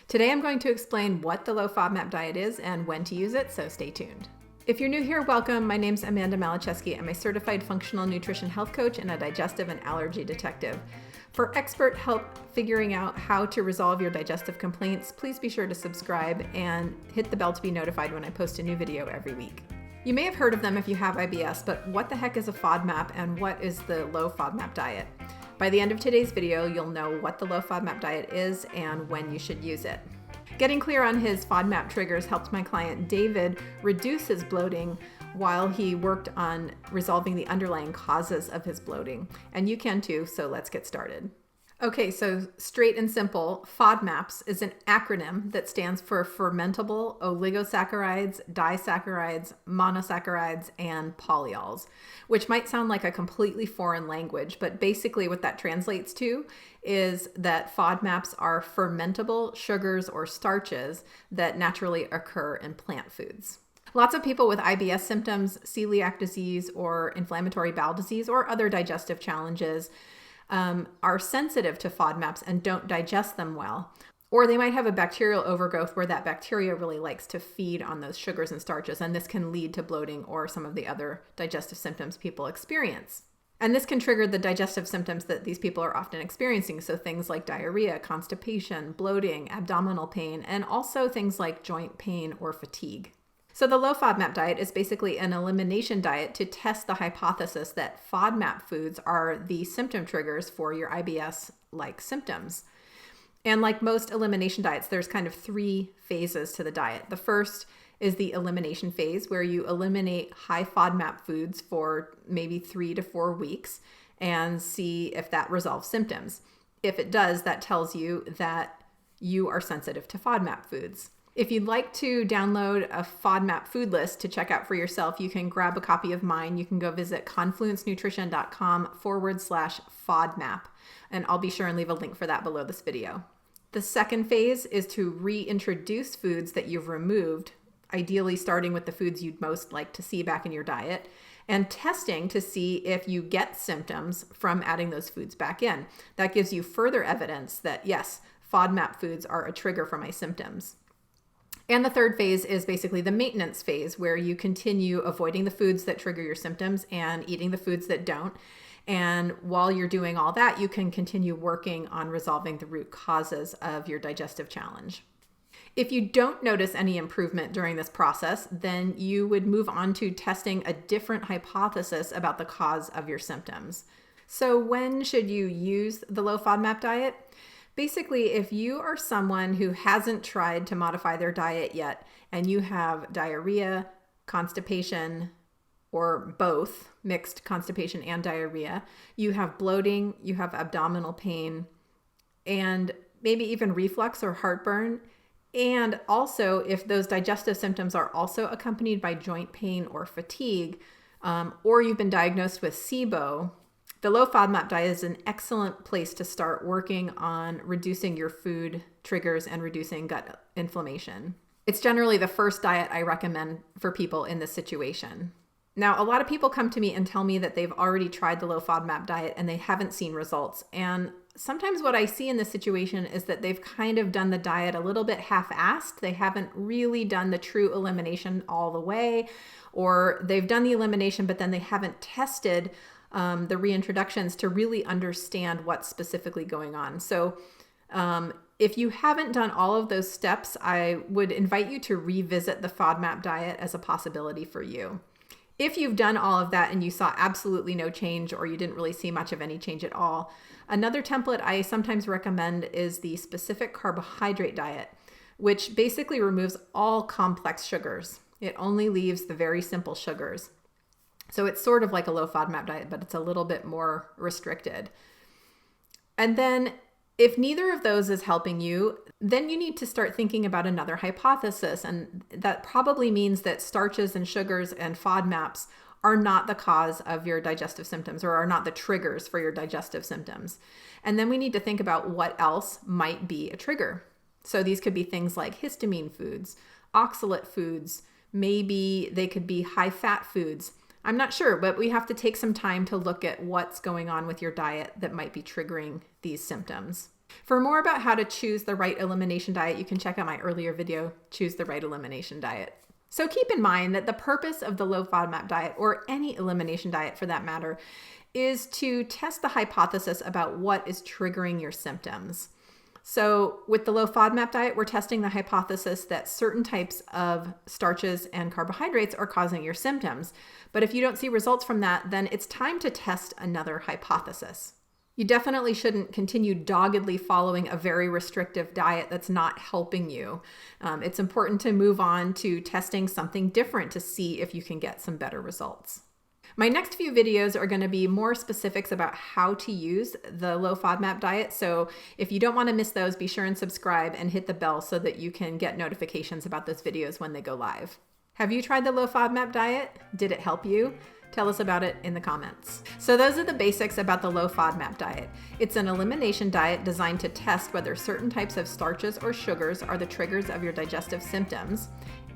Today I'm going to explain what the Low FODMAP diet is and when to use it, so stay tuned. If you're new here, welcome. My name's Amanda Malacheski. I'm a certified functional nutrition health coach and a digestive and allergy detective. For expert help figuring out how to resolve your digestive complaints, please be sure to subscribe and hit the bell to be notified when I post a new video every week. You may have heard of them if you have IBS, but what the heck is a FODMAP and what is the Low FODMAP diet? By the end of today's video, you'll know what the Low FODMAP diet is and when you should use it. Getting clear on his FODMAP triggers helped my client David reduce his bloating while he worked on resolving the underlying causes of his bloating. And you can too, so let's get started. Okay, so straight and simple, FODMAPs is an acronym that stands for fermentable oligosaccharides, disaccharides, monosaccharides, and polyols, which might sound like a completely foreign language, but basically what that translates to is that FODMAPs are fermentable sugars or starches that naturally occur in plant foods. Lots of people with IBS symptoms, celiac disease, or inflammatory bowel disease, or other digestive challenges are sensitive to FODMAPs and don't digest them well. Or they might have a bacterial overgrowth where that bacteria really likes to feed on those sugars and starches, and this can lead to bloating or some of the other digestive symptoms people experience. And this can trigger the digestive symptoms that these people are often experiencing, so things like diarrhea, constipation, bloating, abdominal pain, and also things like joint pain or fatigue. So the Low FODMAP diet is basically an elimination diet to test the hypothesis that FODMAP foods are the symptom triggers for your IBS-like symptoms. And like most elimination diets, there's kind of three phases to the diet. The first is the elimination phase, where you eliminate high FODMAP foods for maybe 3 to 4 weeks and see if that resolves symptoms. If it does, that tells you that you are sensitive to FODMAP foods. If you'd like to download a FODMAP food list to check out for yourself, you can grab a copy of mine. You can go visit confluencenutrition.com/FODMAP, and I'll be sure and leave a link for that below this video. The second phase is to reintroduce foods that you've removed, ideally starting with the foods you'd most like to see back in your diet, and testing to see if you get symptoms from adding those foods back in. That gives you further evidence that, yes, FODMAP foods are a trigger for my symptoms. And the third phase is basically the maintenance phase, where you continue avoiding the foods that trigger your symptoms and eating the foods that don't. And while you're doing all that, you can continue working on resolving the root causes of your digestive challenge. If you don't notice any improvement during this process, then you would move on to testing a different hypothesis about the cause of your symptoms. So when should you use the Low FODMAP diet? Basically, if you are someone who hasn't tried to modify their diet yet, and you have diarrhea, constipation, or both, mixed constipation and diarrhea, you have bloating, you have abdominal pain, and maybe even reflux or heartburn, and also if those digestive symptoms are also accompanied by joint pain or fatigue, or you've been diagnosed with SIBO, the Low FODMAP diet is an excellent place to start working on reducing your food triggers and reducing gut inflammation. It's generally the first diet I recommend for people in this situation. Now, a lot of people come to me and tell me that they've already tried the Low FODMAP diet and they haven't seen results. And sometimes what I see in this situation is that they've kind of done the diet a little bit half-assed. They haven't really done the true elimination all the way, or they've done the elimination, but then they haven't tested the reintroductions to really understand what's specifically going on. So if you haven't done all of those steps, I would invite you to revisit the FODMAP diet as a possibility for you. If you've done all of that and you saw absolutely no change, or you didn't really see much of any change at all, another template I sometimes recommend is the specific carbohydrate diet, which basically removes all complex sugars. It only leaves the very simple sugars. So it's sort of like a Low FODMAP diet, but it's a little bit more restricted. And then if neither of those is helping you, then you need to start thinking about another hypothesis. And that probably means that starches and sugars and FODMAPs are not the cause of your digestive symptoms, or are not the triggers for your digestive symptoms. And then we need to think about what else might be a trigger. So these could be things like histamine foods, oxalate foods, maybe they could be high fat foods. I'm not sure, but we have to take some time to look at what's going on with your diet that might be triggering these symptoms. For more about how to choose the right elimination diet, you can check out my earlier video, Choose the Right Elimination Diet. So keep in mind that the purpose of the low FODMAP diet, or any elimination diet for that matter, is to test the hypothesis about what is triggering your symptoms. So with the low FODMAP diet, we're testing the hypothesis that certain types of starches and carbohydrates are causing your symptoms. But if you don't see results from that, then it's time to test another hypothesis. You definitely shouldn't continue doggedly following a very restrictive diet that's not helping you. It's important to move on to testing something different to see if you can get some better results. My next few videos are going to be more specifics about how to use the low FODMAP diet. So if you don't want to miss those, be sure and subscribe and hit the bell so that you can get notifications about those videos when they go live. Have you tried the low FODMAP diet? Did it help you? Tell us about it in the comments. So those are the basics about the low FODMAP diet. It's an elimination diet designed to test whether certain types of starches or sugars are the triggers of your digestive symptoms.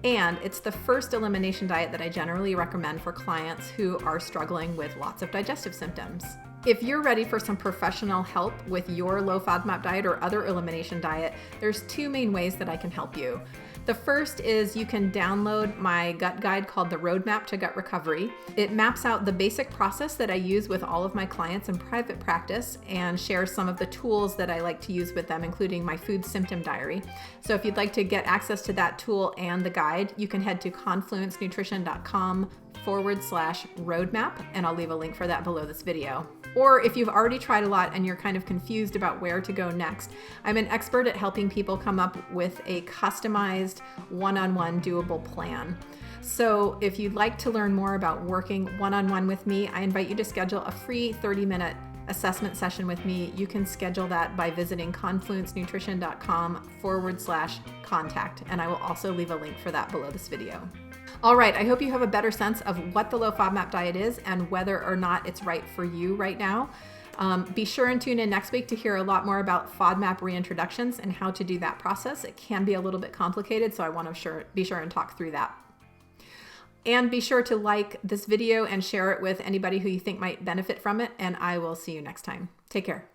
And it's the first elimination diet that I generally recommend for clients who are struggling with lots of digestive symptoms. If you're ready for some professional help with your low FODMAP diet or other elimination diet, there's two main ways that I can help you. The first is you can download my gut guide called the Roadmap to Gut Recovery. It maps out the basic process that I use with all of my clients in private practice and shares some of the tools that I like to use with them, including my food symptom diary. So if you'd like to get access to that tool and the guide, you can head to confluencenutrition.com/roadmap, and I'll leave a link for that below this video. Or if you've already tried a lot and you're kind of confused about where to go next, I'm an expert at helping people come up with a customized one-on-one doable plan. So if you'd like to learn more about working one-on-one with me, I invite you to schedule a free 30-minute assessment session with me. You can schedule that by visiting confluencenutrition.com/contact, and I will also leave a link for that below this video. All right, I hope you have a better sense of what the low FODMAP diet is and whether or not it's right for you right now. Be sure and tune in next week to hear a lot more about FODMAP reintroductions and how to do that process. It can be a little bit complicated, so I want to be sure and talk through that. And be sure to like this video and share it with anybody who you think might benefit from it, and I will see you next time. Take care.